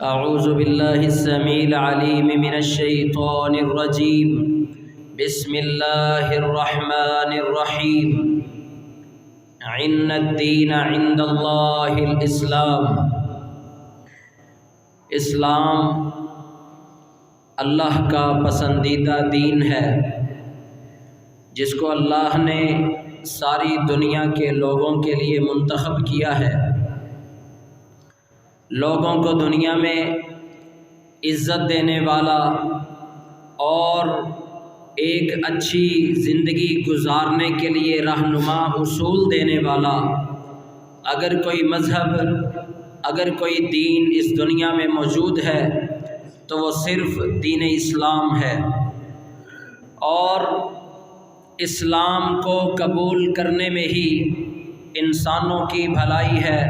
اعوذ باللہ السمیع العلیم من الشیطان الرجیم بسم اللہ الرحمن الرحیم ان الدین عند اللہ الاسلام۔ اسلام اللہ کا پسندیدہ دین ہے جس کو اللہ نے ساری دنیا کے لوگوں کے لیے منتخب کیا ہے۔ لوگوں کو دنیا میں عزت دینے والا اور ایک اچھی زندگی گزارنے کے لیے رہنما اصول دینے والا اگر کوئی مذہب، اگر کوئی دین اس دنیا میں موجود ہے تو وہ صرف دین اسلام ہے، اور اسلام کو قبول کرنے میں ہی انسانوں کی بھلائی ہے۔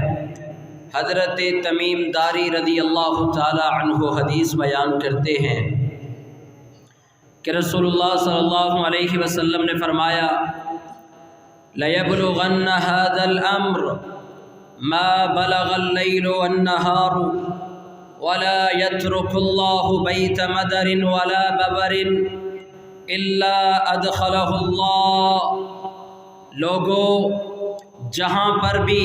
حضرت تمیم داری رضی اللہ تعالی عنہ حدیث بیان کرتے ہیں کہ رسول اللہ صلی اللہ علیہ وسلم نے فرمایا لَيَبْلُغَنَّ هَذَا الْأَمْرُ مَا بَلَغَ اللَّيْلُ وَالنَّهَارُ وَلَا يَتْرُكُ اللَّهُ بَيْتَ مَدَرٍ وَلَا بَبَرٍ إِلَّا أَدْخَلَهُ اللَّهُ۔ لوگوں، جہاں پر بھی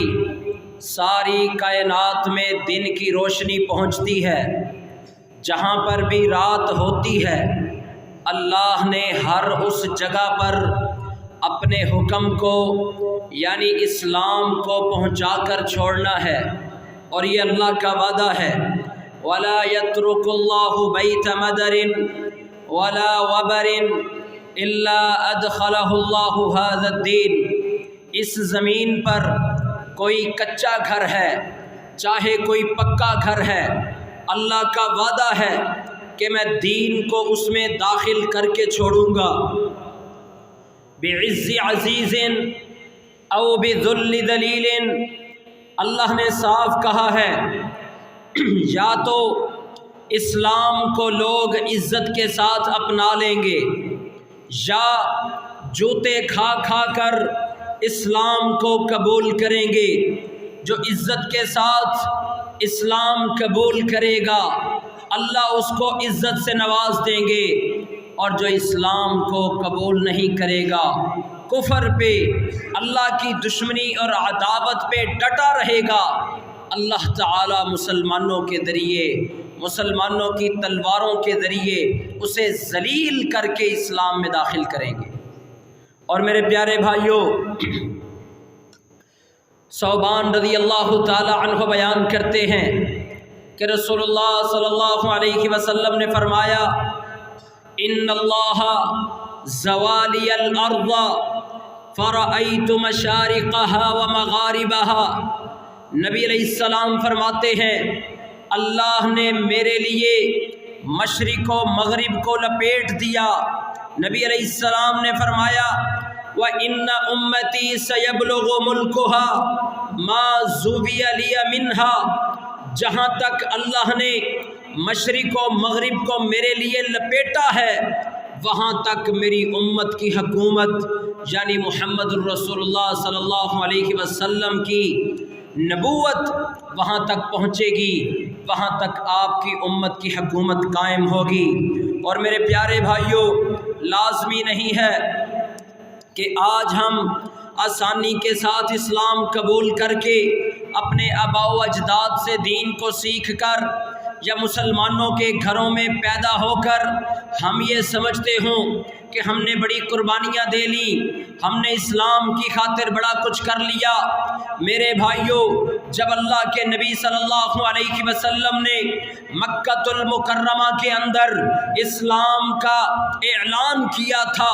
ساری کائنات میں دن کی روشنی پہنچتی ہے، جہاں پر بھی رات ہوتی ہے، اللہ نے ہر اس جگہ پر اپنے حکم کو یعنی اسلام کو پہنچا کر چھوڑنا ہے، اور یہ اللہ کا وعدہ ہے وَلَا يَتْرُكُ اللَّهُ بَيْتَ مَدَرٍ وَلَا وَبَرٍ إِلَّا أَدْخَلَهُ اللَّهُ هَذَا الدِّينَ۔ اس زمین پر کوئی کچا گھر ہے چاہے کوئی پکا گھر ہے، اللہ کا وعدہ ہے کہ میں دین کو اس میں داخل کر کے چھوڑوں گا۔ بعز عزیز او بذل ذلیل، اللہ نے صاف کہا ہے یا تو اسلام کو لوگ عزت کے ساتھ اپنا لیں گے، یا جوتے کھا کھا کر اسلام کو قبول کریں گے۔ جو عزت کے ساتھ اسلام قبول کرے گا اللہ اس کو عزت سے نواز دیں گے، اور جو اسلام کو قبول نہیں کرے گا، کفر پہ، اللہ کی دشمنی اور عداوت پہ ڈٹا رہے گا، اللہ تعالی مسلمانوں کے ذریعے، مسلمانوں کی تلواروں کے ذریعے اسے ذلیل کر کے اسلام میں داخل کریں گے۔ اور میرے پیارے بھائیوں، ثوبان رضی اللہ تعالی عنہ بیان کرتے ہیں کہ رسول اللہ صلی اللہ علیہ وسلم نے فرمایا ان اللہ زوالی الارض فرأیت مشارقها ومغاربها۔ نبی علیہ السلام فرماتے ہیں اللہ نے میرے لیے مشرق و مغرب کو لپیٹ دیا۔ نبی علیہ السلام نے فرمایا وَإِنَّ أُمَّتِي سَيَبْلُغُ مُلْكُهَا مَا زُوِيَ لِيَ مِنْهَا۔ جہاں تک اللہ نے مشرق و مغرب کو میرے لیے لپیٹا ہے، وہاں تک میری امت کی حکومت یعنی محمد الرسول اللہ صلی اللہ علیہ وسلم کی نبوت وہاں تک پہنچے گی، وہاں تک آپ کی امت کی حکومت قائم ہوگی۔ اور میرے پیارے بھائیوں، لازمی نہیں ہے کہ آج ہم آسانی کے ساتھ اسلام قبول کر کے اپنے آباء و اجداد سے دین کو سیکھ کر یا مسلمانوں کے گھروں میں پیدا ہو کر ہم یہ سمجھتے ہوں کہ ہم نے بڑی قربانیاں دے لی، ہم نے اسلام کی خاطر بڑا کچھ کر لیا۔ میرے بھائیوں، جب اللہ کے نبی صلی اللہ علیہ وسلم نے مکہ المکرمہ کے اندر اسلام کا اعلان کیا تھا،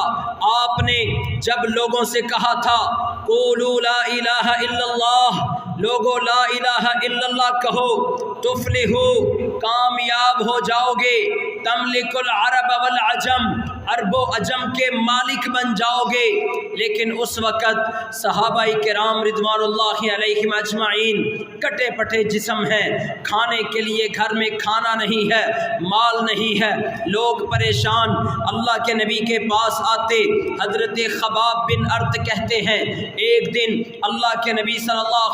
آپ نے جب لوگوں سے کہا تھا قولوا لا الہ الا اللہ، لوگو لا الہ الا اللہ کہو تفلحو، کامیاب ہو جاؤ گے، تملک العرب والعجم، عرب و عجم کے مالک بن جاؤ گے۔ لیکن اس وقت صحابہ کرام رضوان اللہ علیہم اجمعین کٹے پٹے جسم ہیں، کھانے کے لیے گھر میں کھانا نہیں ہے، مال نہیں ہے، لوگ پریشان اللہ کے نبی کے پاس آتے۔ حضرت خباب بن ارت کہتے ہیں ایک دن اللہ کے نبی صلی اللہ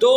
2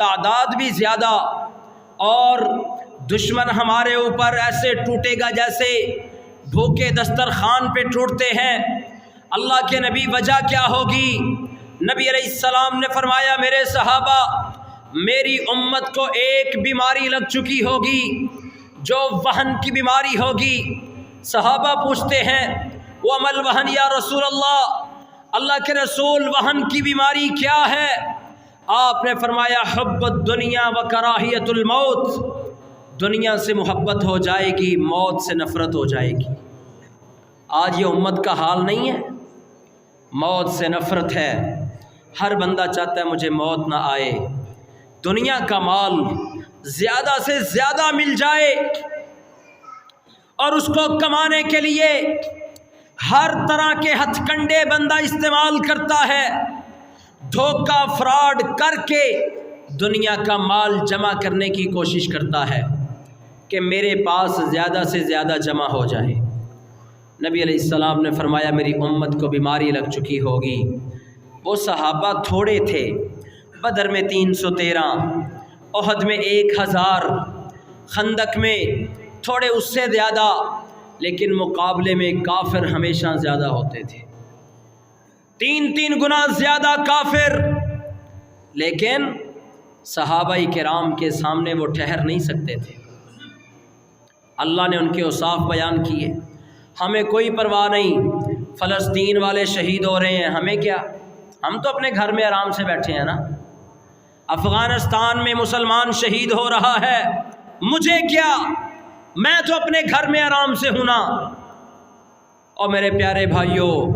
تعداد بھی زیادہ، اور دشمن ہمارے اوپر ایسے ٹوٹے گا جیسے بھوکے دسترخوان پہ ٹوٹتے ہیں۔ اللہ کے نبی وجہ کیا ہوگی؟ نبی علیہ السلام نے فرمایا میرے صحابہ، میری امت کو ایک بیماری لگ چکی ہوگی جو وہن کی بیماری ہوگی۔ صحابہ پوچھتے ہیں وَمَا الْوَهْنُ یا رسول اللہ کے رسول وہن کی بیماری کیا ہے؟ آپ نے فرمایا حب الدنیا و کراہیت الموت، دنیا سے محبت ہو جائے گی، موت سے نفرت ہو جائے گی۔ آج یہ امت کا حال نہیں ہے، موت سے نفرت ہے، ہر بندہ چاہتا ہے مجھے موت نہ آئے، دنیا کا مال زیادہ سے زیادہ مل جائے، اور اس کو کمانے کے لیے ہر طرح کے ہتھ کنڈے بندہ استعمال کرتا ہے، دھوکہ فراڈ کر کے دنیا کا مال جمع کرنے کی کوشش کرتا ہے کہ میرے پاس زیادہ سے زیادہ جمع ہو جائے۔ نبی علیہ السلام نے فرمایا میری امت کو بیماری لگ چکی ہوگی۔ وہ صحابہ تھوڑے تھے، بدر میں 313، احد میں 1000، خندق میں تھوڑے اس سے زیادہ، لیکن مقابلے میں کافر ہمیشہ زیادہ ہوتے تھے، 3 گنا زیادہ کافر، لیکن صحابہ کرام کے سامنے وہ ٹھہر نہیں سکتے تھے۔ اللہ نے ان کے اوصاف بیان کیے۔ ہمیں کوئی پرواہ نہیں، فلسطین والے شہید ہو رہے ہیں، ہمیں کیا، ہم تو اپنے گھر میں آرام سے بیٹھے ہیں نا۔ افغانستان میں مسلمان شہید ہو رہا ہے، مجھے کیا، میں تو اپنے گھر میں آرام سے ہوں نا۔ اور میرے پیارے بھائیوں،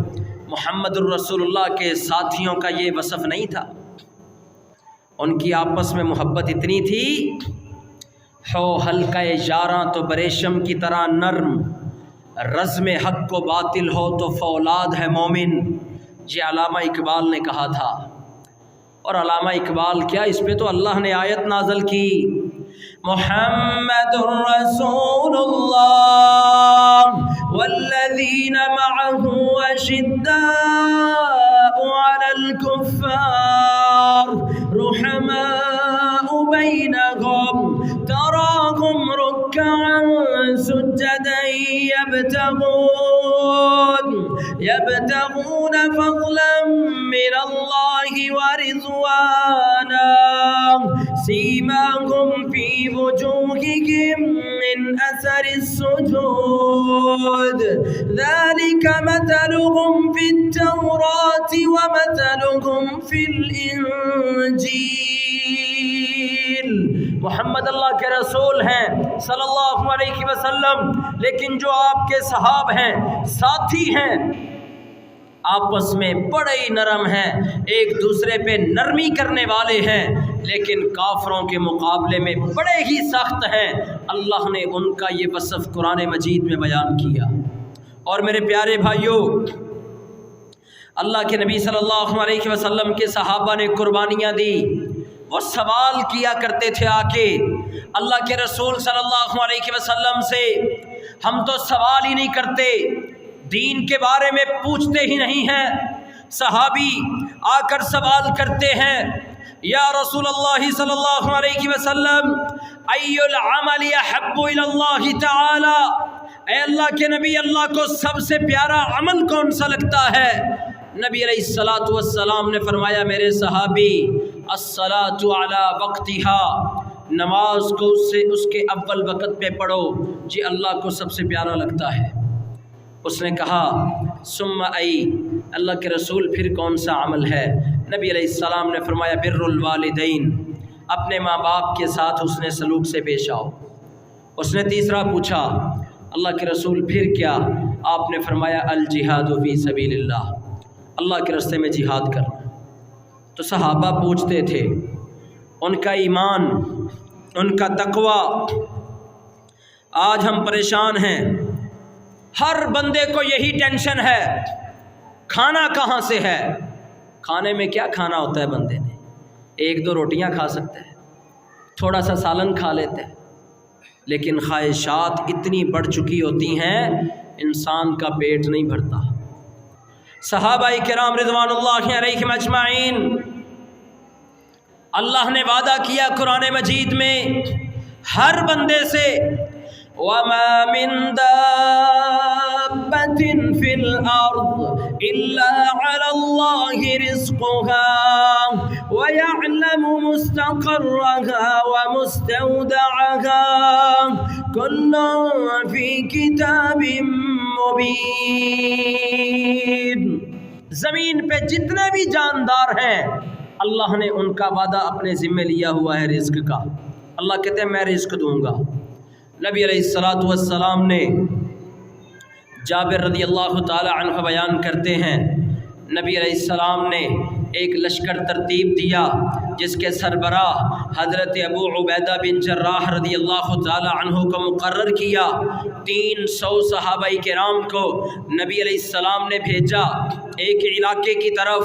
محمد الرسول اللہ کے ساتھیوں کا یہ وصف نہیں تھا، ان کی آپس میں محبت اتنی تھی، ہو حلقہ یاراں تو بریشم کی طرح نرم، رزم حق کو باطل ہو تو فولاد ہے مومن، یہ علامہ اقبال نے کہا تھا۔ اور علامہ اقبال کیا، اس پہ تو اللہ نے آیت نازل کی، محمد الرسول اللہ والذین معه اشداء علی الکفار رحماء بینہم تراہم رکعا سجدا یبتغون فضلا من اللہ ورضوانا سیماہم فی وجوہہم من اثر السجود ذلك مثلهم في التوراة ومثلهم في الانجیل۔ محمد اللہ کے رسول ہیں صلی اللہ علیہ وسلم، لیکن جو آپ کے صحاب ہیں، ساتھی ہیں، آپس میں بڑے ہی نرم ہیں، ایک دوسرے پہ نرمی کرنے والے ہیں، لیکن کافروں کے مقابلے میں بڑے ہی سخت ہیں۔ اللہ نے ان کا یہ وصف قرآن مجید میں بیان کیا۔ اور میرے پیارے بھائیوں، اللہ کے نبی صلی اللہ علیہ وسلم کے صحابہ نے قربانیاں دی، وہ سوال کیا کرتے تھے آ کے اللہ کے رسول صلی اللہ علیہ وسلم سے، ہم تو سوال ہی نہیں کرتے، دین کے بارے میں پوچھتے ہی نہیں ہیں۔ صحابی آ کر سوال کرتے ہیں، یا رسول اللہ صلی اللہ علیہ وسلم ای العمل احب الی اللہ تعالی، اے اللہ کے نبی، اللہ کو سب سے پیارا عمل کون سا لگتا ہے؟ نبی علیہ الصلاۃ والسلام نے فرمایا میرے صحابی، الصلاۃ علی وقتها، نماز کو اس کے اول وقت پہ پڑھو، جی اللہ کو سب سے پیارا لگتا ہے۔ اس نے کہا ثم ای، اللہ کے رسول پھر کون سا عمل ہے؟ نبی علیہ السلام نے فرمایا بر الوالدین، اپنے ماں باپ کے ساتھ حسن سلوک سے پیش آؤ۔ اس نے تیسرا پوچھا اللہ کے رسول پھر کیا؟ آپ نے فرمایا الجہاد فی سبیل اللہ، اللہ کے راستے میں جہاد کرنا۔ تو صحابہ پوچھتے تھے، ان کا ایمان، ان کا تقوی، آج ہم پریشان ہیں، ہر بندے کو یہی ٹینشن ہے، کھانا کہاں سے ہے؟ کھانے میں کیا کھانا ہوتا ہے؟ بندے نے 1-2 روٹیاں کھا سکتے ہیں، تھوڑا سا سالن کھا لیتے ہیں، لیکن خواہشات اتنی بڑھ چکی ہوتی ہیں، انسان کا پیٹ نہیں بھرتا۔ صحابہ کرام رضوان اللہ علیہم اجمعین اللہ نے وعدہ کیا قرآن مجید میں ہر بندے سے، وَمَا مِن دَابَّةٍ فِي الْأَرْضِ إِلَّا عَلَى اللَّهِ رِزْقُهَا وَيَعْلَمُ مُسْتَقَرَّهَا وَمُسْتَوْدَعَهَا كُلٌّ فِي كِتَابٍ مُبِينٍ۔ زمین پہ جتنے بھی جاندار ہیں اللہ نے ان کا وعدہ اپنے ذمے لیا ہوا ہے رزق کا۔ اللہ کہتے ہیں میں رزق دوں گا۔ نبی علیہ السلام نے، جابر رضی اللہ تعالی عنہ بیان کرتے ہیں، نبی علیہ السلام نے ایک لشکر ترتیب دیا جس کے سربراہ حضرت ابو عبیدہ بن جراح رضی اللہ تعالی عنہ کو مقرر کیا۔ 300 صحابہ کرام کو نبی علیہ السلام نے بھیجا ایک علاقے کی طرف،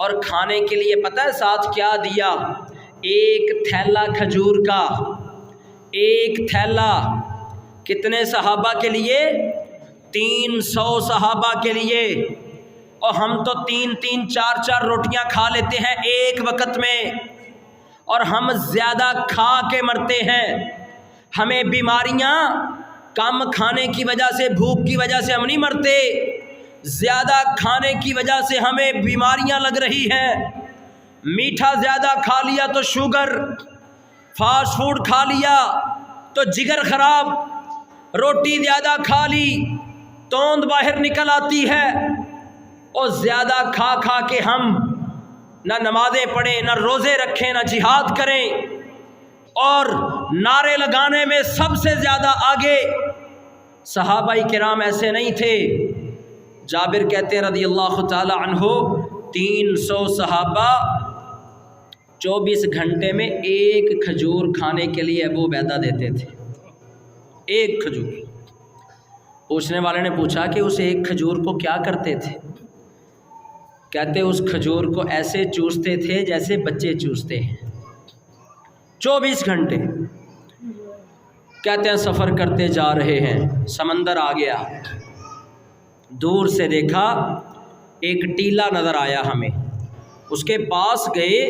اور کھانے کے لیے پتہ ہے ساتھ کیا دیا؟ ایک تھیلا کھجور کا، ایک تھیلا۔ کتنے صحابہ کے لیے؟ 300 صحابہ کے لیے۔ اور ہم تو 3 4 روٹیاں کھا لیتے ہیں ایک وقت میں، اور ہم زیادہ کھا کے مرتے ہیں۔ ہمیں بیماریاں کم کھانے کی وجہ سے، بھوک کی وجہ سے ہم نہیں مرتے، زیادہ کھانے کی وجہ سے ہمیں بیماریاں لگ رہی ہیں۔ میٹھا زیادہ کھا لیا تو شوگر، فاسٹ فوڈ کھا لیا تو جگر خراب، روٹی زیادہ کھا لی توند باہر نکل آتی ہے، اور زیادہ کھا کھا کے ہم نہ نمازیں پڑھیں، نہ روزے رکھیں، نہ جہاد کریں، اور نعرے لگانے میں سب سے زیادہ آگے۔ صحابہ کرام ایسے نہیں تھے۔ جابر کہتے ہیں رضی اللہ تعالی عنہ 300 صحابہ 24 گھنٹے میں ایک کھجور کھانے کے لیے ابو عبیدہ دیتے تھے، ایک کھجور۔ پوچھنے والے نے پوچھا کہ اس ایک کھجور کو کیا کرتے تھے؟ کہتے اس کھجور کو ایسے چوستے تھے جیسے بچے چوستے ہیں، 24 گھنٹے۔ کہتے ہیں سفر کرتے جا رہے ہیں، سمندر آ گیا، دور سے دیکھا ایک ٹیلا نظر آیا ہمیں، اس کے پاس گئے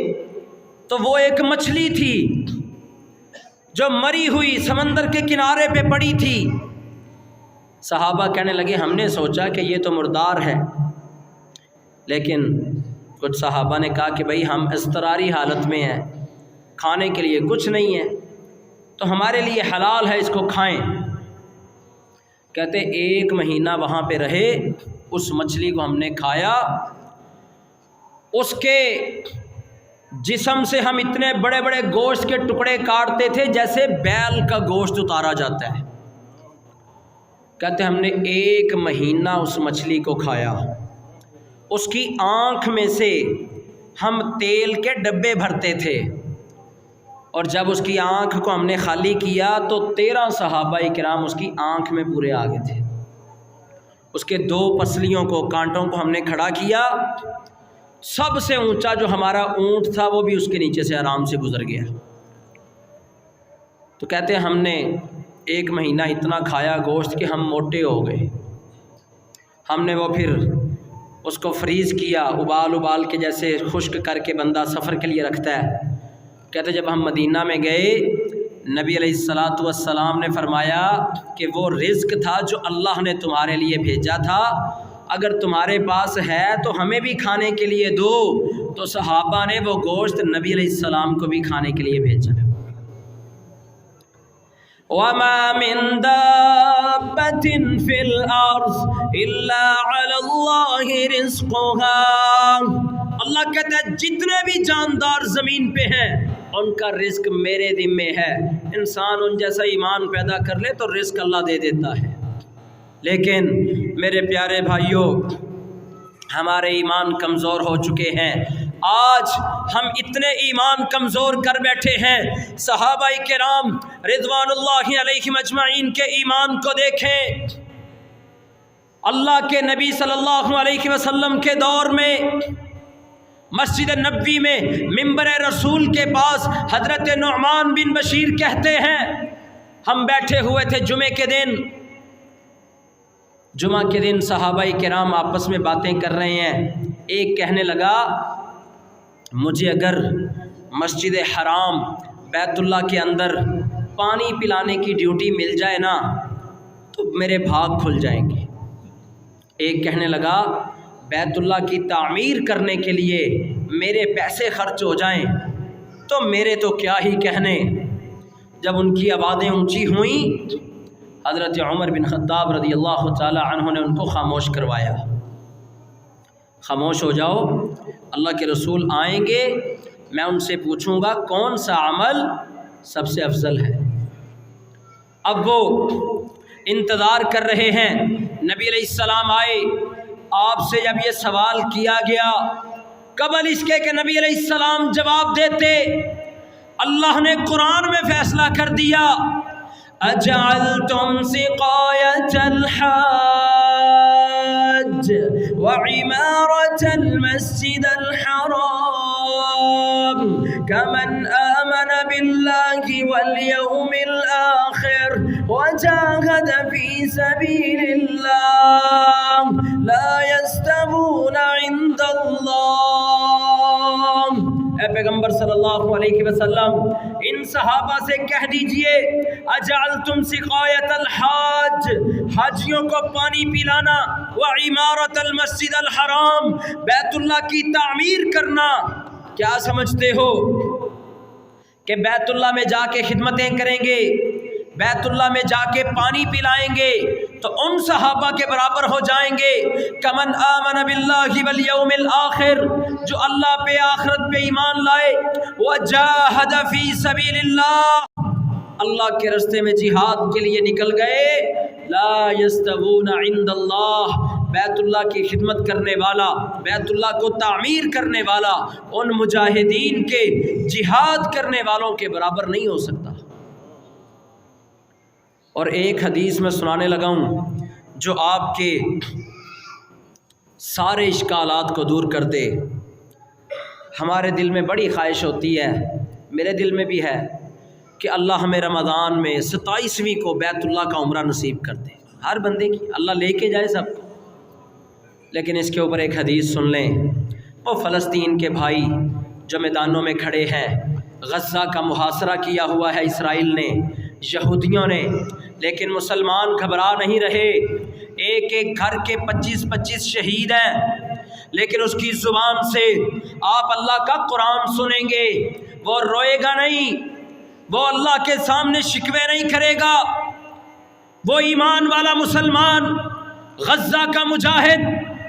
تو وہ ایک مچھلی تھی جو مری ہوئی سمندر کے کنارے پہ پڑی تھی۔ صحابہ کہنے لگے ہم نے سوچا کہ یہ تو مردار ہے، لیکن کچھ صحابہ نے کہا کہ بھائی ہم اضطراری حالت میں ہیں، کھانے کے لیے کچھ نہیں ہے، تو ہمارے لیے حلال ہے، اس کو کھائیں۔ کہتے 1 مہینہ وہاں پہ رہے، اس مچھلی کو ہم نے کھایا، اس کے جسم سے ہم اتنے بڑے بڑے گوشت کے ٹکڑے کاٹتے تھے جیسے بیل کا گوشت اتارا جاتا ہے۔ کہتے ہم نے 1 مہینہ اس مچھلی کو کھایا، اس کی آنکھ میں سے ہم تیل کے ڈبے بھرتے تھے، اور جب اس کی آنکھ کو ہم نے خالی کیا تو 13 صحابہ کرام اس کی آنکھ میں پورے آ گئے تھے۔ اس کے 2 پسلیوں کو، کانٹوں کو ہم نے کھڑا کیا، سب سے اونچا جو ہمارا اونٹ تھا وہ بھی اس کے نیچے سے آرام سے گزر گیا۔ تو کہتے ہیں ہم نے 1 مہینہ اتنا کھایا گوشت کہ ہم موٹے ہو گئے۔ ہم نے وہ پھر اس کو فریز کیا، ابال کے جیسے خشک کر کے بندہ سفر کے لیے رکھتا ہے۔ کہتے جب ہم مدینہ میں گئے، نبی علیہ السلام نے فرمایا کہ وہ رزق تھا جو اللہ نے تمہارے لیے بھیجا تھا، اگر تمہارے پاس ہے تو ہمیں بھی کھانے کے لیے دو۔ تو صحابہ نے وہ گوشت نبی علیہ السلام کو بھی کھانے کے لیے بھیجا۔ وَمَا مِن دَابَّةٍ فِي الْأَرْضِ إِلَّا عَلَى اللَّهِ رِزْقُهَا۔ اللہ کہتا ہے جتنے بھی جاندار زمین پہ ہیں ان کا رزق میرے ذمے ہے۔ انسان ان جیسا ایمان پیدا کر لے تو رزق اللہ دے دیتا ہے، لیکن میرے پیارے بھائیوں ہمارے ایمان کمزور ہو چکے ہیں۔ آج ہم اتنے ایمان کمزور کر بیٹھے ہیں۔ صحابہ کرام رضوان اللہ علیہم اجمعین کے ایمان کو دیکھیں۔ اللہ کے نبی صلی اللہ علیہ وسلم کے دور میں مسجد نبوی میں منبر رسول کے پاس حضرت نعمان بن بشیر کہتے ہیں ہم بیٹھے ہوئے تھے جمعہ کے دن صحابہ کرام آپس میں باتیں کر رہے ہیں۔ ایک کہنے لگا مجھے اگر مسجد حرام بیت اللہ کے اندر پانی پلانے کی ڈیوٹی مل جائے نا تو میرے بھاگ کھل جائیں گے۔ ایک کہنے لگا بیت اللہ کی تعمیر کرنے کے لیے میرے پیسے خرچ ہو جائیں تو میرے تو کیا ہی کہنے۔ جب ان کی آوازیں اونچی ہوئیں حضرت عمر بن خطاب رضی اللہ تعالی عنہ نے ان کو خاموش کروایا۔ خاموش ہو جاؤ، اللہ کے رسول آئیں گے، میں ان سے پوچھوں گا کون سا عمل سب سے افضل ہے۔ اب وہ انتظار کر رہے ہیں، نبی علیہ السلام آئے، آپ سے جب یہ سوال کیا گیا قبل اس کے کہ نبی علیہ السلام جواب دیتے، اللہ نے قرآن میں فیصلہ کر دیا، اجعلتم سقایۃ الحاج وعمارۃ المسجد الحرام كمن آمن بالله واليوم الآخر وجاهد في سبيل الله لا يستوون عند الله۔ اے پیغمبر صلی اللہ علیہ وسلم ان صحابہ سے کہہ دیجئے اجعلتم سقایۃ الحاج، حاجیوں کو پانی پلانا، وعمارۃ المسجد الحرام، بیت اللہ کی تعمیر کرنا، کیا سمجھتے ہو کہ بیت اللہ میں جا کے خدمتیں کریں گے، بیت اللہ میں جا کے پانی پلائیں گے تو ان صحابہ کے برابر ہو جائیں گے کمن آمن باللہ والیوم الآخر، جو اللہ پہ آخرت پہ ایمان لائے، وجاہد فی سبیل اللہ، اللہ کے راستے میں جہاد کے لیے نکل گئے، لا یستوون عند اللہ، بیت اللہ کی خدمت کرنے والا، بیت اللہ کو تعمیر کرنے والا ان مجاہدین کے جہاد کرنے والوں کے برابر نہیں ہو سکتا۔ اور ایک حدیث میں سنانے لگا ہوں جو آپ کے سارے اشکالات کو دور کر دے۔ ہمارے دل میں بڑی خواہش ہوتی ہے، میرے دل میں بھی ہے کہ اللہ ہمیں رمضان میں 27ویں کو بیت اللہ کا عمرہ نصیب کر دے، ہر بندے کی، اللہ لے کے جائے سب کو۔ لیکن اس کے اوپر ایک حدیث سن لیں، وہ فلسطین کے بھائی جو میدانوں میں کھڑے ہیں، غزہ کا محاصرہ کیا ہوا ہے اسرائیل نے، یہودیوں نے، لیکن مسلمان گھبرا نہیں رہے، ایک ایک گھر کے 25 شہید ہیں، لیکن اس کی زبان سے آپ اللہ کا قرآن سنیں گے، وہ روئے گا نہیں، وہ اللہ کے سامنے شکوے نہیں کرے گا، وہ ایمان والا مسلمان، غزہ کا مجاہد،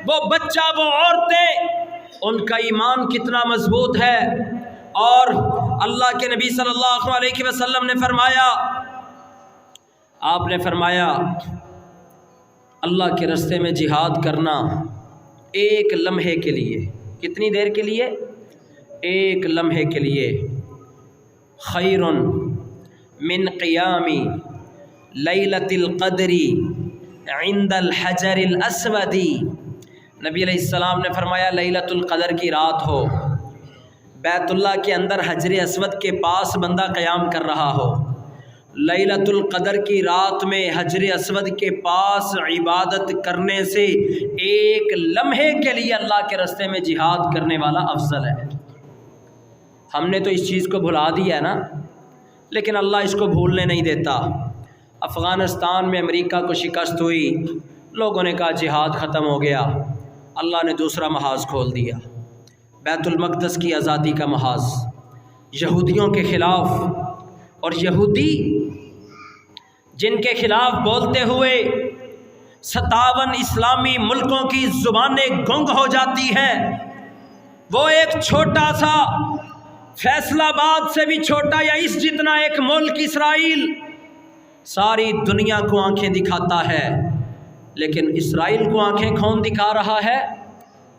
وہ بچہ، وہ عورتیں، ان کا ایمان کتنا مضبوط ہے۔ اور اللہ کے نبی صلی اللہ علیہ وسلم نے فرمایا، آپ نے فرمایا اللہ کے راستے میں جہاد کرنا ایک لمحے کے لیے، کتنی دیر کے لیے؟ ایک لمحے کے لیے، خیر من قیام لیلۃ القدر عند الحجر الاسود۔ نبی علیہ السلام نے فرمایا لیلۃ القدر کی رات ہو، بیت اللہ کے اندر حجر اسود کے پاس بندہ قیام کر رہا ہو، لیلۃ القدر کی رات میں حجر اسود کے پاس عبادت کرنے سے ایک لمحے کے لیے اللہ کے راستے میں جہاد کرنے والا افضل ہے۔ ہم نے تو اس چیز کو بھلا دیا ہے نا، لیکن اللہ اس کو بھولنے نہیں دیتا۔ افغانستان میں امریکہ کو شکست ہوئی، لوگوں نے کہا جہاد ختم ہو گیا، اللہ نے دوسرا محاذ کھول دیا، بیت المقدس کی آزادی کا محاذ، یہودیوں کے خلاف۔ اور یہودی جن کے خلاف بولتے ہوئے 57 اسلامی ملکوں کی زبانیں گنگ ہو جاتی ہیں، وہ ایک چھوٹا سا فیصل آباد سے بھی چھوٹا یا اس جتنا ایک ملک اسرائیل ساری دنیا کو آنکھیں دکھاتا ہے، لیکن اسرائیل کو آنکھیں کون دکھا رہا ہے؟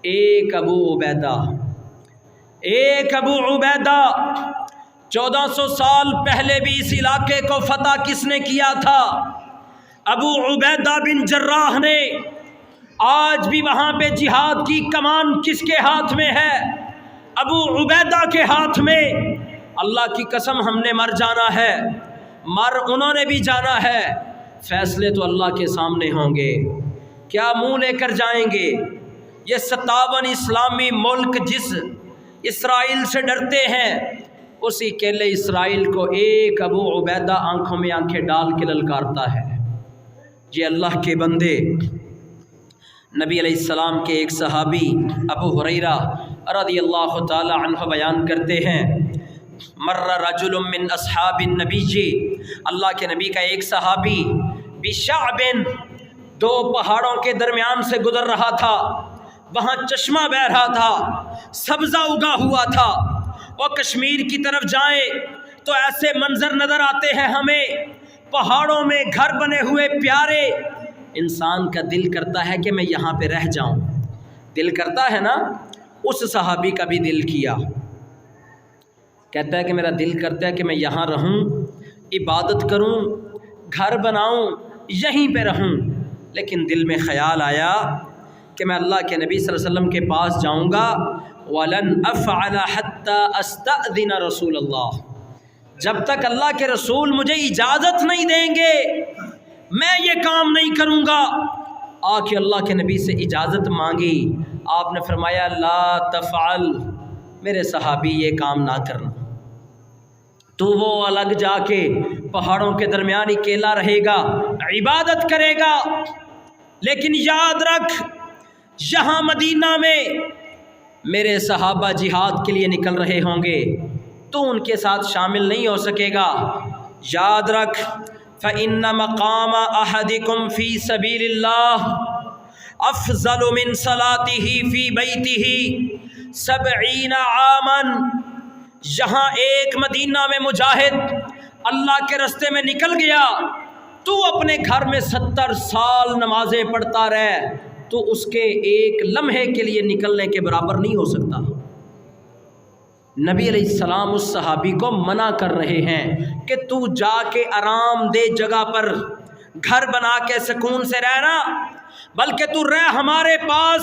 ایک ابو عبیدہ۔ 1400 سال پہلے بھی اس علاقے کو فتح کس نے کیا تھا؟ ابو عبیدہ بن جراح نے۔ آج بھی وہاں پہ جہاد کی کمان کس کے ہاتھ میں ہے؟ ابو عبیدہ کے ہاتھ میں۔ اللہ کی قسم ہم نے مر جانا ہے، مر انہوں نے بھی جانا ہے، فیصلے تو اللہ کے سامنے ہوں گے، کیا منہ لے کر جائیں گے؟ یہ 57 اسلامی ملک جس اسرائیل سے ڈرتے ہیں، اسی کیلے اسرائیل کو ایک ابو عبیدہ آنکھوں میں آنکھیں ڈال کے للکارتا ہے۔ یہ اللہ کے بندے، نبی علیہ السلام کے ایک صحابی ابو ہریرہ رضی اللہ تعالی عنہ بیان کرتے ہیں، مر رجل من اصحاب النبی، اللہ کے نبی کا ایک صحابی بشعب، دو پہاڑوں کے درمیان سے گزر رہا تھا، وہاں چشمہ بہہ رہا تھا، سبزہ اگا ہوا تھا، اور کشمیر کی طرف جائیں تو ایسے منظر نظر آتے ہیں ہمیں، پہاڑوں میں گھر بنے ہوئے پیارے، انسان کا دل کرتا ہے کہ میں یہاں پہ رہ جاؤں، دل کرتا ہے نا۔ اس صحابی کا بھی دل کیا، کہتا ہے کہ میرا دل کرتا ہے کہ میں یہاں رہوں، عبادت کروں، گھر بناؤں، یہیں پہ رہوں، لیکن دل میں خیال آیا کہ میں اللہ کے نبی صلی اللہ علیہ وسلم کے پاس جاؤں گا، وَلَنْ أَفْعَلَ حَتَّى أَسْتَأْذِنَ رسول اللہ، جب تک اللہ کے رسول مجھے اجازت نہیں دیں گے میں یہ کام نہیں کروں گا۔ آ کے اللہ کے نبی سے اجازت مانگی، آپ نے فرمایا لا تفعل، میرے صحابی یہ کام نہ کرنا، تو وہ الگ جا کے پہاڑوں کے درمیان اکیلا رہے گا، عبادت کرے گا، لیکن یاد رکھ یہاں مدینہ میں میرے صحابہ جہاد کے لیے نکل رہے ہوں گے، تو ان کے ساتھ شامل نہیں ہو سکے گا۔ یاد رکھ فَإِنَّ مَقَامَ أَحَدِكُمْ فِي سَبِيلِ اللَّهِ أَفْضَلُ مِنْ صَلَاتِهِ فِي بَيْتِهِ 70 عَامًا، یہاں ایک مدینہ میں مجاہد اللہ کے رستے میں نکل گیا، تو اپنے گھر میں 70 سال نمازیں پڑھتا رہے، تو اس کے ایک لمحے کے لیے نکلنے کے برابر نہیں ہو سکتا۔ نبی علیہ السلام اس صحابی کو منع کر رہے ہیں کہ تو جا کے آرام دہ جگہ پر گھر بنا کے سکون سے رہنا، بلکہ تو رہ ہمارے پاس،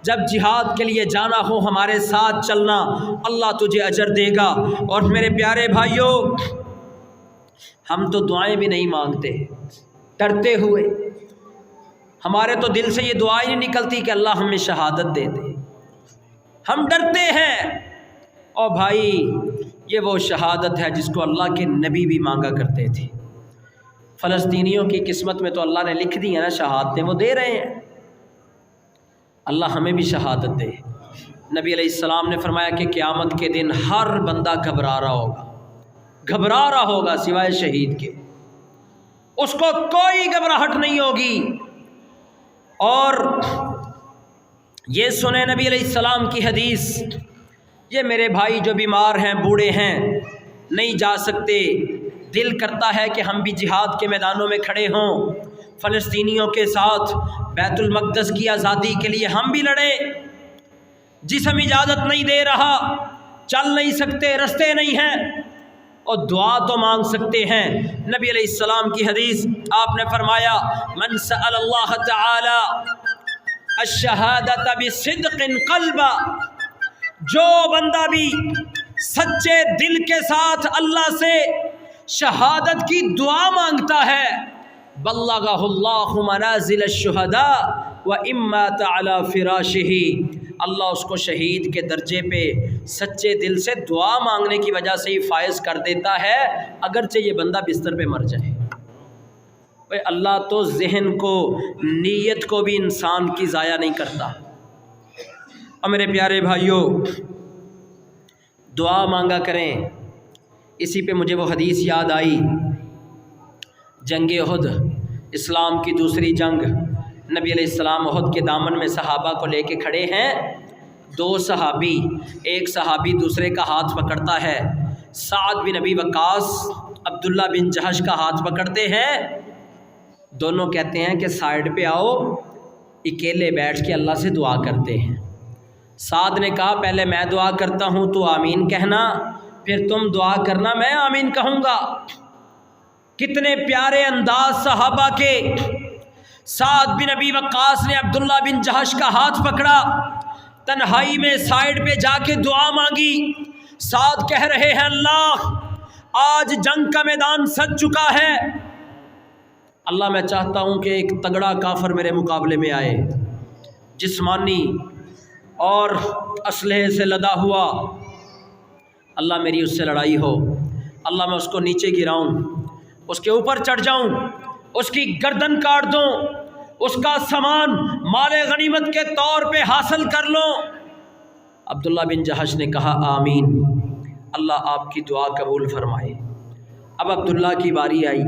جب جہاد کے لیے جانا ہو ہمارے ساتھ چلنا، اللہ تجھے اجر دے گا۔ اور میرے پیارے بھائیوں، ہم تو دعائیں بھی نہیں مانگتے ڈرتے ہوئے، ہمارے تو دل سے یہ دعائیں نہیں نکلتی کہ اللہ ہمیں شہادت دے دے، ہم ڈرتے ہیں۔ اور بھائی یہ وہ شہادت ہے جس کو اللہ کے نبی بھی مانگا کرتے تھے۔ فلسطینیوں کی قسمت میں تو اللہ نے لکھ دی ہے نا شہادتیں، وہ دے رہے ہیں، اللہ ہمیں بھی شہادت دے۔ نبی علیہ السلام نے فرمایا کہ قیامت کے دن ہر بندہ گھبرا رہا ہوگا سوائے شہید کے، اس کو کوئی گھبراہٹ نہیں ہوگی۔ اور یہ سنیں نبی علیہ السلام کی حدیث، یہ میرے بھائی جو بیمار ہیں، بوڑھے ہیں، نہیں جا سکتے، دل کرتا ہے کہ ہم بھی جہاد کے میدانوں میں کھڑے ہوں، فلسطینیوں کے ساتھ بیت المقدس کی آزادی کے لیے ہم بھی لڑیں، جسم اجازت نہیں دے رہا، چل نہیں سکتے، رستے نہیں ہیں، اور دعا تو مانگ سکتے ہیں۔ نبی علیہ السلام کی حدیث، آپ نے فرمایا من سأل اللہ تعالی الشہادۃ بصدق قلبا، جو بندہ بھی سچے دل کے ساتھ اللہ سے شہادت کی دعا مانگتا ہے، بلغہ اللہ منازل الشہداء وإمات علی فراشہ، اللہ اس کو شہید کے درجے پہ سچے دل سے دعا مانگنے کی وجہ سے ہی فائز کر دیتا ہے، اگرچہ یہ بندہ بستر پہ مر جائے۔ اللہ تو ذہن کو، نیت کو بھی انسان کی ضائع نہیں کرتا۔ اور میرے پیارے بھائیوں، دعا مانگا کریں۔ اسی پہ مجھے وہ حدیث یاد آئی، جنگ احد، اسلام کی دوسری جنگ، نبی علیہ السلام احد کے دامن میں صحابہ کو لے کے کھڑے ہیں، دو صحابی، ایک صحابی دوسرے کا ہاتھ پکڑتا ہے، سعد بن ابی وقاص عبداللہ بن جہش کا ہاتھ پکڑتے ہیں، دونوں کہتے ہیں کہ سائیڈ پہ آؤ، اکیلے بیٹھ کے اللہ سے دعا کرتے ہیں۔ سعد نے کہا پہلے میں دعا کرتا ہوں تو آمین کہنا، پھر تم دعا کرنا، میں آمین کہوں گا۔ کتنے پیارے انداز صحابہ کے۔ سعد بن ابی وقاص نے عبداللہ بن جہش کا ہاتھ پکڑا، تنہائی میں سائیڈ پہ جا کے دعا مانگی۔ سعد کہہ رہے ہیں اللہ آج جنگ کا میدان سج چکا ہے، اللہ میں چاہتا ہوں کہ ایک تگڑا کافر میرے مقابلے میں آئے، جسمانی اور اسلحے سے لدا ہوا، اللہ میری اس سے لڑائی ہو، اللہ میں اس کو نیچے گراؤں، اس کے اوپر چڑھ جاؤں، اس کی گردن کاٹ دوں، اس کا سامان مال غنیمت کے طور پہ حاصل کر لوں۔ عبداللہ بن جہش نے کہا آمین، اللہ آپ کی دعا قبول فرمائے۔ اب عبداللہ کی باری آئی،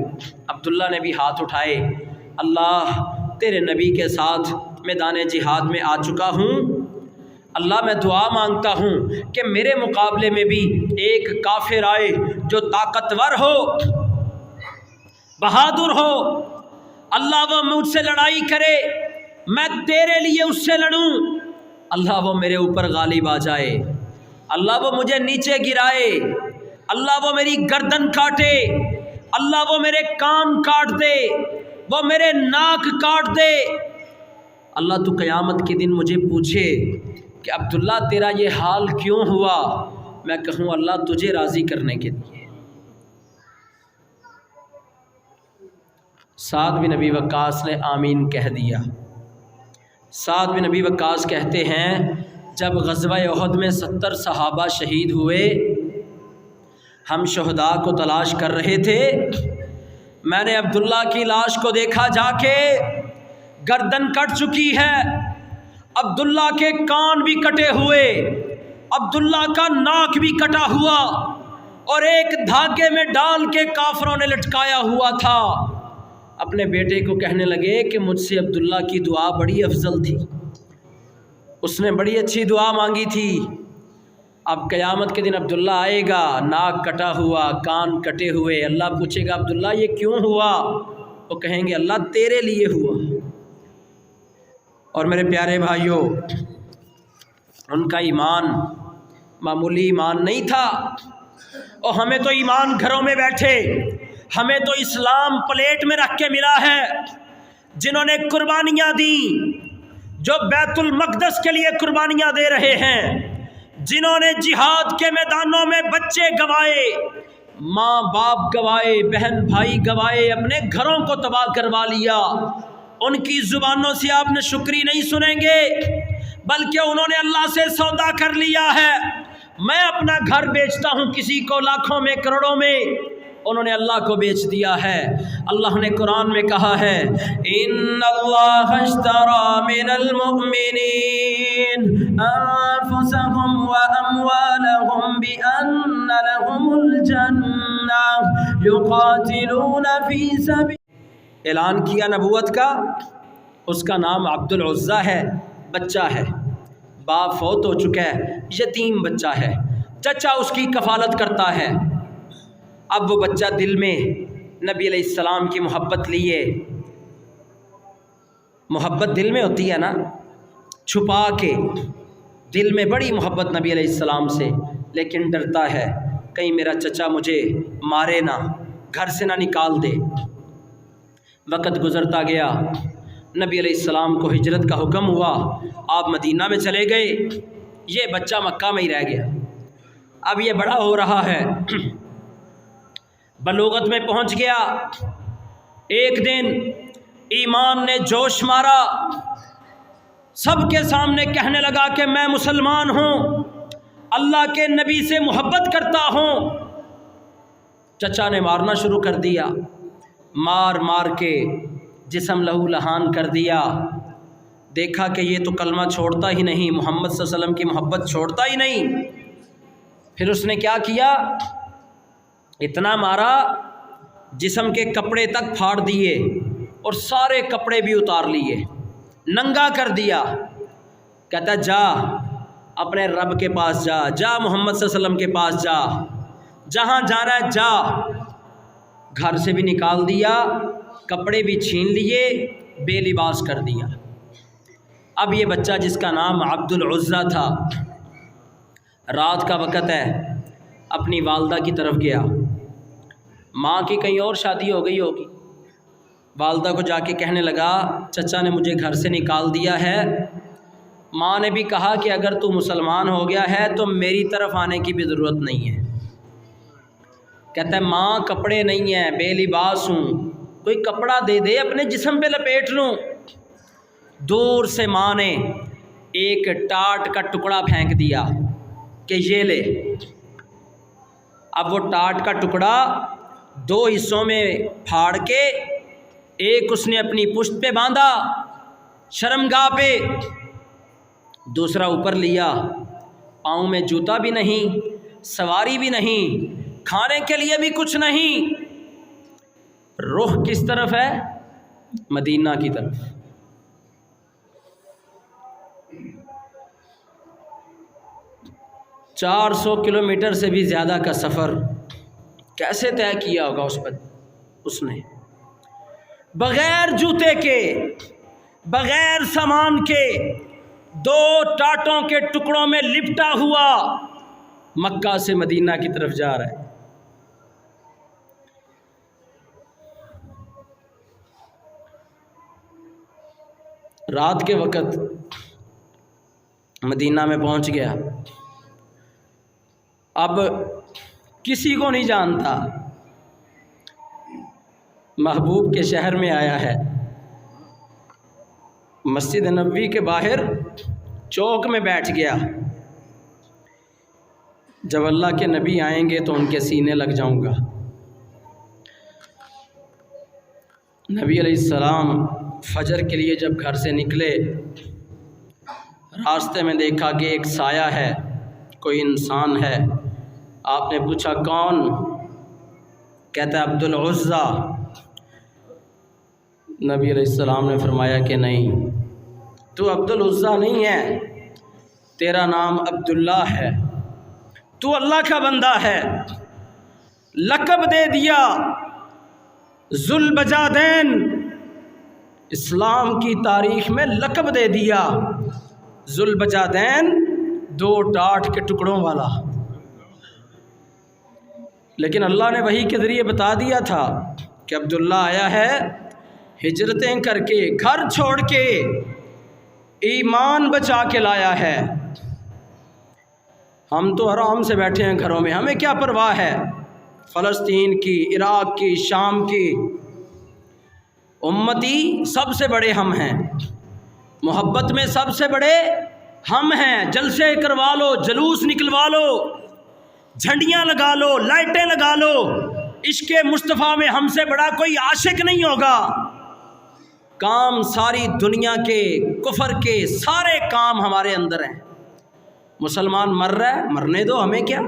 عبداللہ نے بھی ہاتھ اٹھائے، اللہ تیرے نبی کے ساتھ میدان جہاد میں آ چکا ہوں، اللہ میں دعا مانگتا ہوں کہ میرے مقابلے میں بھی ایک کافر آئے جو طاقتور ہو، بہادر ہو، اللہ وہ مجھ سے لڑائی کرے، میں تیرے لیے اس سے لڑوں، اللہ وہ میرے اوپر غالب آ جائے، اللہ وہ مجھے نیچے گرائے، اللہ وہ میری گردن کاٹے، اللہ وہ میرے کان کاٹ دے، وہ میرے ناک کاٹ دے، اللہ تو قیامت کے دن مجھے پوچھے کہ عبداللہ تیرا یہ حال کیوں ہوا، میں کہوں اللہ تجھے راضی کرنے کے لیے۔ سعد بن ابی وقاص نے آمین کہہ دیا۔ سعد بن ابی وقاص کہتے ہیں جب غزوہ احد میں 70 صحابہ شہید ہوئے، ہم شہداء کو تلاش کر رہے تھے، میں نے عبداللہ کی لاش کو دیکھا جا کے، گردن کٹ چکی ہے، عبداللہ کے کان بھی کٹے ہوئے، عبداللہ کا ناک بھی کٹا ہوا، اور ایک دھاگے میں ڈال کے کافروں نے لٹکایا ہوا تھا۔ اپنے بیٹے کو کہنے لگے کہ مجھ سے عبداللہ کی دعا بڑی افضل تھی، اس نے بڑی اچھی دعا مانگی تھی، اب قیامت کے دن عبداللہ آئے گا ناک کٹا ہوا، کان کٹے ہوئے، اللہ پوچھے گا عبداللہ یہ کیوں ہوا، وہ کہیں گے اللہ تیرے لیے ہوا۔ اور میرے پیارے بھائیوں، ان کا ایمان معمولی ایمان نہیں تھا، اور ہمیں تو ایمان گھروں میں بیٹھے، ہمیں تو اسلام پلیٹ میں رکھ کے ملا ہے۔ جنہوں نے قربانیاں دیں، جو بیت المقدس کے لیے قربانیاں دے رہے ہیں، جنہوں نے جہاد کے میدانوں میں بچے گوائے، ماں باپ گوائے، بہن بھائی گوائے، اپنے گھروں کو تباہ کروا لیا، ان کی زبانوں سے آپ نے شکری نہیں سنیں گے، بلکہ انہوں نے اللہ سے سودا کر لیا ہے۔ میں اپنا گھر بیچتا ہوں کسی کو لاکھوں میں کروڑوں میں، انہوں نے اللہ کو بیچ دیا ہے۔ اللہ نے قرآن میں کہا ہے ان اللہ اشتری من المؤمنین انفسهم واموالهم بان لهم الجنہ یقاتلون فی سبیل، اعلان کیا نبوت کا، اس کا نام عبد العزیٰ ہے، بچہ ہے، باپ فوت ہو چکا ہے، یتیم بچہ ہے، چچا اس کی کفالت کرتا ہے۔ اب وہ بچہ دل میں نبی علیہ السلام کی محبت لیے، محبت دل میں ہوتی ہے نا، چھپا کے دل میں بڑی محبت نبی علیہ السلام سے، لیکن ڈرتا ہے کہیں میرا چچا مجھے مارے نہ، گھر سے نہ نکال دے۔ وقت گزرتا گیا، نبی علیہ السلام کو ہجرت کا حکم ہوا، آپ مدینہ میں چلے گئے، یہ بچہ مکہ میں ہی رہ گیا۔ اب یہ بڑا ہو رہا ہے، بلوغت میں پہنچ گیا، ایک دن ایمان نے جوش مارا، سب کے سامنے کہنے لگا کہ میں مسلمان ہوں، اللہ کے نبی سے محبت کرتا ہوں۔ چچا نے مارنا شروع کر دیا، مار مار کے جسم لہو لہان کر دیا، دیکھا کہ یہ تو کلمہ چھوڑتا ہی نہیں، محمد صلی اللہ علیہ وسلم کی محبت چھوڑتا ہی نہیں۔ پھر اس نے کیا کیا، اتنا مارا جسم کے کپڑے تک پھاڑ دیے اور سارے کپڑے بھی اتار لیے، ننگا کر دیا۔ کہتا جا اپنے رب کے پاس جا، جا محمد صلی اللہ علیہ وسلم کے پاس جا، جہاں جانا ہے جا۔ گھر سے بھی نکال دیا، کپڑے بھی چھین لیے، بے لباس کر دیا۔ اب یہ بچہ جس کا نام عبد العزیٰ تھا، رات کا وقت ہے، اپنی والدہ کی طرف گیا، ماں کی کہیں اور شادی ہو گئی ہوگی، والدہ کو جا کے کہنے لگا چچا نے مجھے گھر سے نکال دیا ہے۔ ماں نے بھی کہا کہ اگر تو مسلمان ہو گیا ہے تو میری طرف آنے کی بھی ضرورت نہیں ہے۔ کہتا ہے ماں کپڑے نہیں ہیں، بے لباس ہوں، کوئی کپڑا دے دے اپنے جسم پہ لپیٹ لوں۔ دور سے ماں نے ایک ٹاٹ کا ٹکڑا پھینک دیا کہ یہ لے، اب وہ ٹاٹ کا ٹکڑا 2 حصوں میں پھاڑ کے ایک اس نے اپنی پشت پہ باندھا شرمگاہ پہ، دوسرا اوپر لیا، پاؤں میں جوتا بھی نہیں، سواری بھی نہیں، کھانے کے لیے بھی کچھ نہیں، رخ کس طرف ہے؟ مدینہ کی طرف۔ 400 کلومیٹر سے بھی زیادہ کا سفر کیسے طے کیا ہوگا اس نے؟ بغیر جوتے کے، بغیر سامان کے، 2 ٹاٹوں کے ٹکڑوں میں لپٹا ہوا مکہ سے مدینہ کی طرف جا رہا ہے۔ رات کے وقت مدینہ میں پہنچ گیا، اب کسی کو نہیں جانتا، محبوب کے شہر میں آیا ہے، مسجد نبوی کے باہر چوک میں بیٹھ گیا، جب اللہ کے نبی آئیں گے تو ان کے سینے لگ جاؤں گا۔ نبی علیہ السلام فجر کے لیے جب گھر سے نکلے، راستے میں دیکھا کہ ایک سایہ ہے، کوئی انسان ہے۔ آپ نے پوچھا کون؟ کہتا ہے عبد العزیٰ۔ نبی علیہ السلام نے فرمایا کہ نہیں، تو عبد العزیٰ نہیں ہے، تیرا نام عبداللہ ہے، تو اللہ کا بندہ ہے۔ لقب دے دیا ذوالبجادین، اسلام کی تاریخ میں لقب دے دیا ذوالبجادین، 2 ٹاٹ کے ٹکڑوں والا۔ لیکن اللہ نے وحی کے ذریعے بتا دیا تھا کہ عبداللہ آیا ہے ہجرتیں کر کے، گھر چھوڑ کے، ایمان بچا کے لایا ہے۔ ہم تو آرام سے بیٹھے ہیں گھروں میں، ہمیں کیا پرواہ ہے فلسطین کی، عراق کی، شام کی؟ امتی سب سے بڑے ہم ہیں، محبت میں سب سے بڑے ہم ہیں۔ جلسے کروا لو، جلوس نکلوا لو، جھنڈیاں لگا لو، لائٹیں لگا لو، عشق مصطفیٰ میں ہم سے بڑا کوئی عاشق نہیں ہوگا۔ کام ساری دنیا کے، کفر کے سارے کام ہمارے اندر ہیں۔ مسلمان مر رہا ہے، مرنے دو، ہمیں کیا؟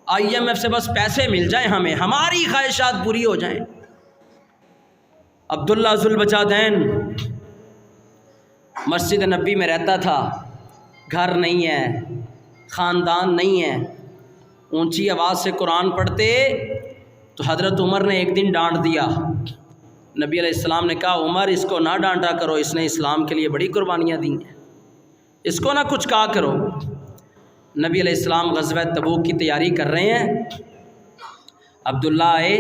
IMF سے بس پیسے مل جائیں، ہمیں ہماری خواہشات پوری ہو جائیں۔ عبداللہ ذوالبجادین مسجد نبی میں رہتا تھا، گھر نہیں ہے، خاندان نہیں ہے، اونچی آواز سے قرآن پڑھتے تو حضرت عمر نے ایک دن ڈانٹ دیا۔ نبی علیہ السلام نے کہا عمر اس کو نہ ڈانٹا کرو، اس نے اسلام کے لیے بڑی قربانیاں دی ہیں، اس کو نہ کچھ کہا کرو۔ نبی علیہ السلام غزوہ تبوک کی تیاری کر رہے ہیں، عبداللہ آئے،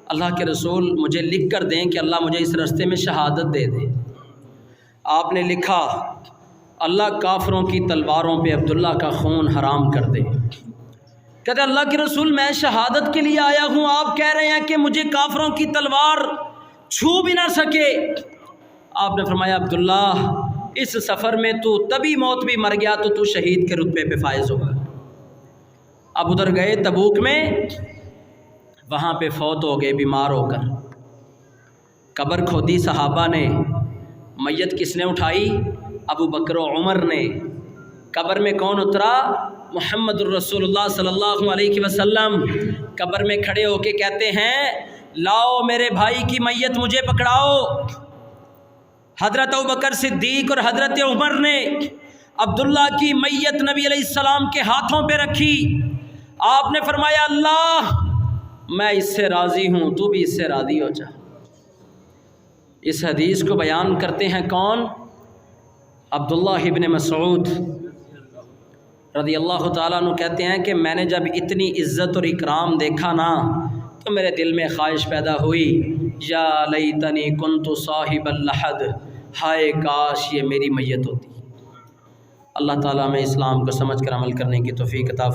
اللہ کے رسول مجھے لکھ کر دیں کہ اللہ مجھے اس راستے میں شہادت دے دے۔ آپ نے لکھا اللہ کافروں کی تلواروں پہ عبداللہ کا خون حرام کر دے۔ کہتے اللہ کے رسول میں شہادت کے لیے آیا ہوں، آپ کہہ رہے ہیں کہ مجھے کافروں کی تلوار چھو بھی نہ سکے۔ آپ نے فرمایا عبداللہ اس سفر میں تو تبھی موت بھی مر گیا تو شہید کے رتبے پہ فائز ہوگا۔ اب ادھر گئے تبوک میں، وہاں پہ فوت ہو گئے بیمار ہو کر۔ قبر کھودی صحابہ نے، میت کس نے اٹھائی؟ ابو بکر و عمر نے۔ قبر میں کون اترا؟ محمد الرسول اللہ صلی اللہ علیہ وسلم۔ قبر میں کھڑے ہو کے کہتے ہیں لاؤ میرے بھائی کی میت مجھے پکڑاؤ۔ حضرت ابوبکر صدیق اور حضرت عمر نے عبداللہ کی میت نبی علیہ السلام کے ہاتھوں پہ رکھی۔ آپ نے فرمایا اللہ میں اس سے راضی ہوں، تو بھی اس سے راضی ہو جا۔ اس حدیث کو بیان کرتے ہیں کون؟ عبداللہ ابن مسعود رضی اللہ تعالیٰ عنہ کہتے ہیں کہ میں نے جب اتنی عزت اور اکرام دیکھا نا تو میرے دل میں خواہش پیدا ہوئی یا لیتنی کنت صاحب اللحد، ہائے کاش یہ میری میت ہوتی۔ اللہ تعالیٰ میں اسلام کو سمجھ کر عمل کرنے کی توفیق عطا فرمائے۔